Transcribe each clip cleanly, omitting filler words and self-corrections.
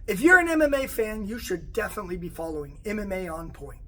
If you're an MMA fan, you should definitely be following MMA On Point.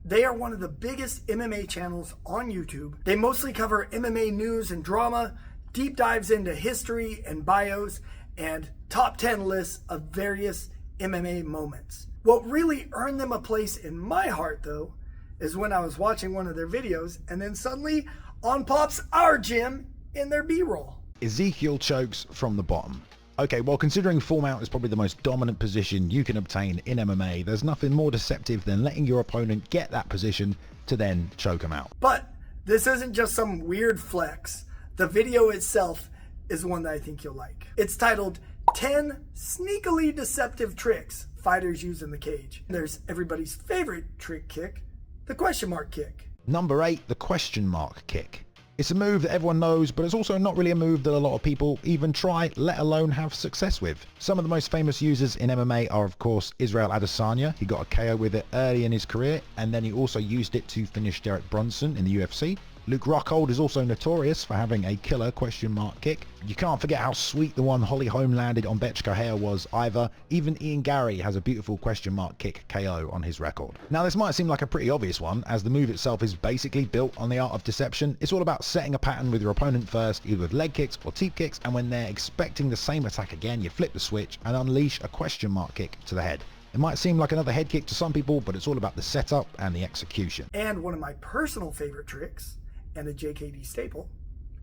They are one of the biggest MMA channels on YouTube. They mostly cover MMA news and drama, deep dives into history and bios, and top 10 lists of various MMA moments. What really earned them a place in my heart, though, is when I was watching one of their videos and then suddenly on pops our gym in their B-roll. Ezekiel chokes from the bottom. Okay, well, considering full mount is probably the most dominant position you can obtain in MMA, there's nothing more deceptive than letting your opponent get that position to then choke him out. But this isn't just some weird flex. The video itself is one that I think you'll like. It's titled 10 Sneakily Deceptive Tricks Fighters Use in the Cage. There's everybody's favorite trick kick, the question mark kick. Number 8, the question mark kick. It's a move that everyone knows, but it's also not really a move that a lot of people even try, let alone have success with. Some of the most famous users in MMA are, of course, Israel Adesanya. He got a KO with it early in his career, and then he also used it to finish Derek Brunson in the UFC. Luke Rockhold is also notorious for having a killer question mark kick. You can't forget how sweet the one Holly Holm landed on Betch Correa was either. Even Ian Gary has a beautiful question mark kick KO on his record. Now this might seem like a pretty obvious one, as the move itself is basically built on the art of deception. It's all about setting a pattern with your opponent first, either with leg kicks or teep kicks, and when they're expecting the same attack again, you flip the switch and unleash a question mark kick to the head. It might seem like another head kick to some people, but it's all about the setup and the execution. And one of my personal favorite tricks, and a JKD staple,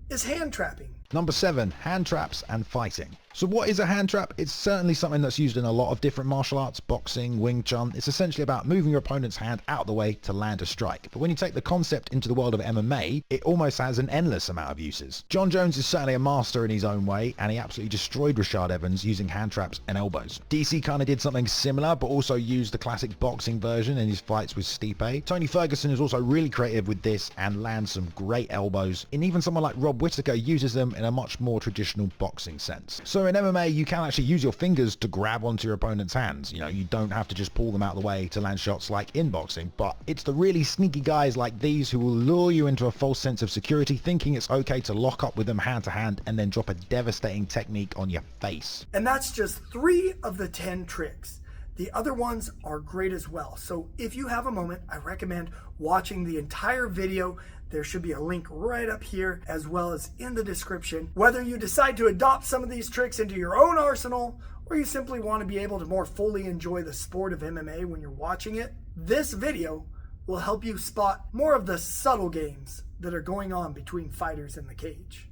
is hand trapping. Number 7, hand traps and fighting. So what is a hand trap? It's certainly something that's used in a lot of different martial arts, boxing, Wing Chun. It's essentially about moving your opponent's hand out of the way to land a strike. But when you take the concept into the world of MMA, it almost has an endless amount of uses. Jon Jones is certainly a master in his own way, and he absolutely destroyed Rashad Evans using hand traps and elbows. DC kind of did something similar, but also used the classic boxing version in his fights with Stipe. Tony Ferguson is also really creative with this and lands some great elbows, and even someone like Rob Whittaker uses them in a much more traditional boxing sense. So in MMA, you can actually use your fingers to grab onto your opponent's hands. You know, you don't have to just pull them out of the way to land shots like in boxing, but it's the really sneaky guys like these who will lure you into a false sense of security, thinking it's okay to lock up with them hand to hand and then drop a devastating technique on your face. And that's just 3 of the 10 tricks. The other ones are great as well. So if you have a moment, I recommend watching the entire video. There should be a link right up here as well as in the description. Whether you decide to adopt some of these tricks into your own arsenal or you simply want to be able to more fully enjoy the sport of MMA when you're watching it, this video will help you spot more of the subtle games that are going on between fighters in the cage.